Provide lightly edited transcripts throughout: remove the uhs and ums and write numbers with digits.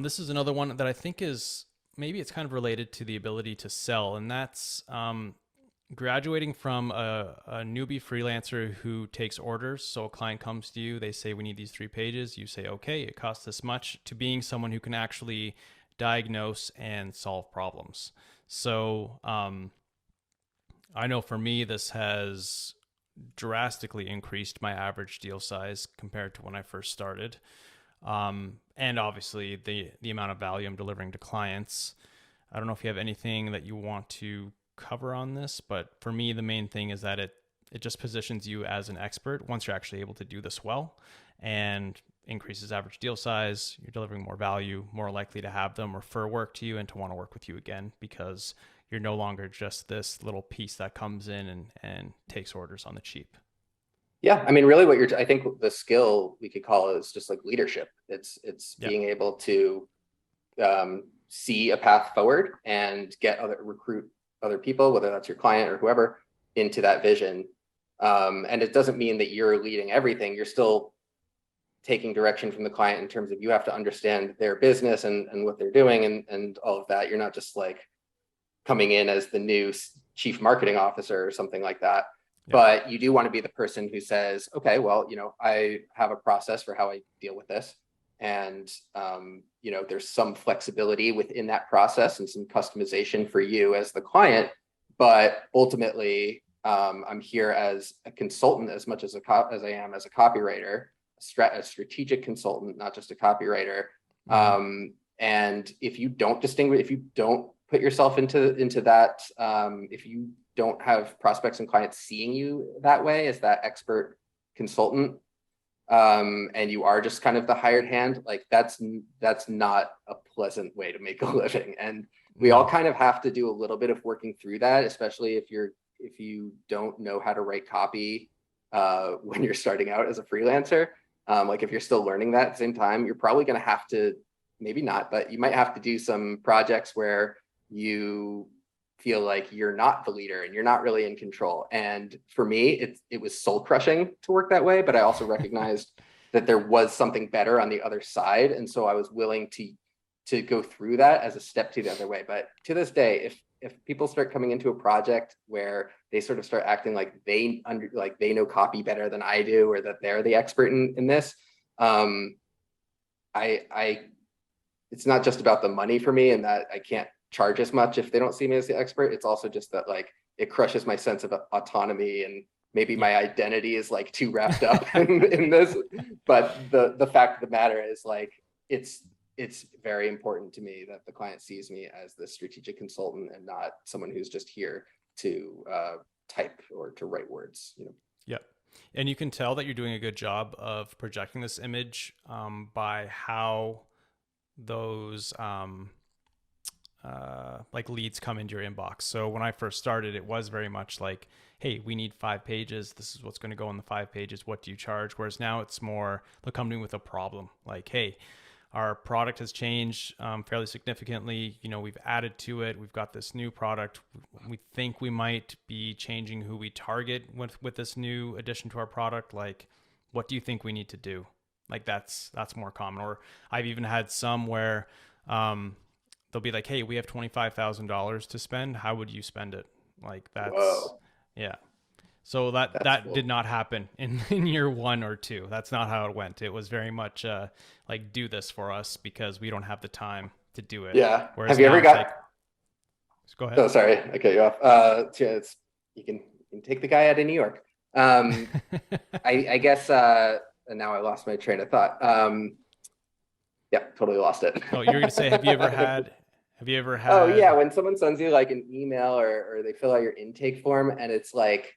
This is another one that I think is maybe it's kind of related to the ability to sell, and that's graduating from a newbie freelancer who takes orders. So a client comes to you, they say, we need these 3 pages. You say, okay, it costs this much, to being someone who can actually diagnose and solve problems. So I know for me, this has drastically increased my average deal size compared to when I first started. And obviously the amount of value I'm delivering to clients. I don't know if you have anything that you want to cover on this, but for me, the main thing is that it just positions you as an expert once you're actually able to do this well, and increases average deal size. You're delivering more value, more likely to have them refer work to you and to want to work with you again, because you're no longer just this little piece that comes in and takes orders on the cheap. Yeah, I mean, really, I think the skill we could call is just like leadership. It's Yep. being able to see a path forward and recruit other people, whether that's your client or whoever, into that vision. And it doesn't mean that you're leading everything. You're still taking direction from the client in terms of you have to understand their business and what they're doing and all of that. You're not just like coming in as the new chief marketing officer or something like that. Yep. But you do want to be the person who says, okay, well, I have a process for how I deal with this. And, there's some flexibility within that process and some customization for you as the client. But ultimately, I'm here as a consultant as much as I am as a copywriter, a strategic consultant, not just a copywriter. Mm-hmm. And if you don't put yourself into that, if you don't have prospects and clients seeing you that way as that expert consultant, and you are just kind of the hired hand, like that's not a pleasant way to make a living. And we all kind of have to do a little bit of working through that, especially if you don't know how to write copy when you're starting out as a freelancer. Like if you're still learning that at the same time, you're probably going to have to, maybe not, but you might have to do some projects where you feel like you're not the leader and you're not really in control. And for me, it was soul crushing to work that way, but I also recognized that there was something better on the other side. And so I was willing to go through that as a step to the other way. But to this day, if people start coming into a project where they sort of start acting like they know copy better than I do, or that they're the expert in this, it's not just about the money for me, and that I can't charge as much if they don't see me as the expert. It's also just that like it crushes my sense of autonomy, and maybe my identity is like too wrapped up in this. But the fact of the matter is, like, it's very important to me that the client sees me as the strategic consultant and not someone who's just here to type or to write words. Yeah. And you can tell that you're doing a good job of projecting this image by how those like leads come into your inbox. So when I first started, it was very much like, hey, we need 5 pages. This is what's going to go in the 5 pages. What do you charge? Whereas now it's more, they'll come to me with a problem. Like, hey, our product has changed fairly significantly. We've added to it. We've got this new product. We think we might be changing who we target with this new addition to our product. Like, what do you think we need to do? Like that's more common. Or I've even had some where they'll be like, hey, we have $25,000 to spend. How would you spend it? Like that's, Whoa. yeah. So that Cool. did not happen in year 1 or 2. That's not how it went. It was very much like, do this for us because we don't have the time to do it. Yeah. Whereas Have you now ever it's like, go ahead. Oh, sorry, I cut you off. You can take the guy out of New York. I guess, and now I lost my train of thought. Yeah, totally lost it. Oh, you're going to say, have you ever had, Oh yeah, when someone sends you like an email or they fill out your intake form, and it's like,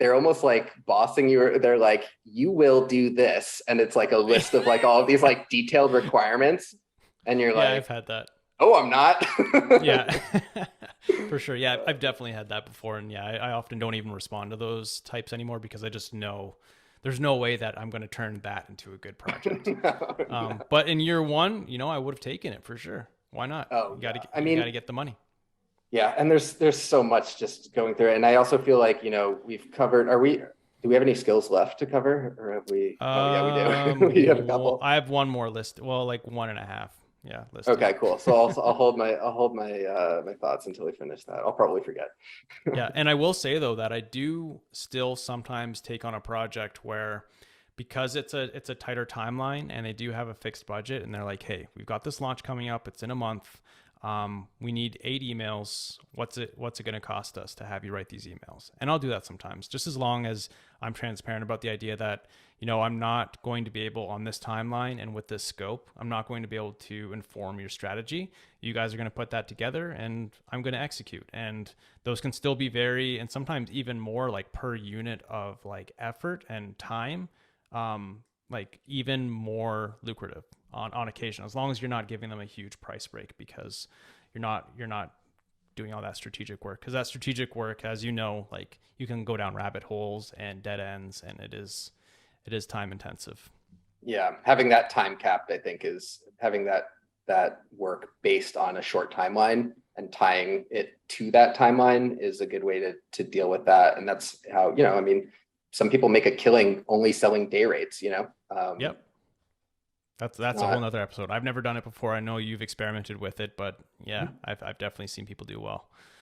they're almost like bossing you, or they're like, you will do this. And it's like a list of like all of these like detailed requirements. And you're like, I've had that. Oh, I'm not. Yeah, for sure. Yeah, I've definitely had that before. And yeah, I often don't even respond to those types anymore because I just know there's no way that I'm going to turn that into a good project. No. But in year 1, I would have taken it for sure. Why not? Oh, You got to, I you got mean, to get the money. yeah, and there's so much just going through it. And I also feel like, we've covered, Do we have any skills left to cover, or have we? Oh yeah, we do. We have a couple. I have one more list. Well, like one and a half. Yeah, listed. Okay, cool. So I'll hold my my thoughts until we finish that. I'll probably forget. Yeah, and I will say though that I do still sometimes take on a project where, because it's a tighter timeline and they do have a fixed budget and they're like, hey, we've got this launch coming up. It's in a month. We need 8 emails. What's it going to cost us to have you write these emails? And I'll do that sometimes, just as long as I'm transparent about the idea that, I'm not going to be able on this timeline and with this scope, I'm not going to be able to inform your strategy. You guys are going to put that together and I'm going to execute. And those can still be and sometimes even more like per unit of like effort and time, like even more lucrative on occasion, as long as you're not giving them a huge price break, because you're not doing all that strategic work. Because that strategic work, as you know, like you can go down rabbit holes and dead ends, and it is time intensive. Yeah, having that time capped, I think, is having that work based on a short timeline and tying it to that timeline is a good way to deal with that. And that's how, I mean, some people make a killing only selling day rates, Yep. That's a whole nother episode. I've never done it before. I know you've experimented with it, but yeah, I've definitely seen people do well.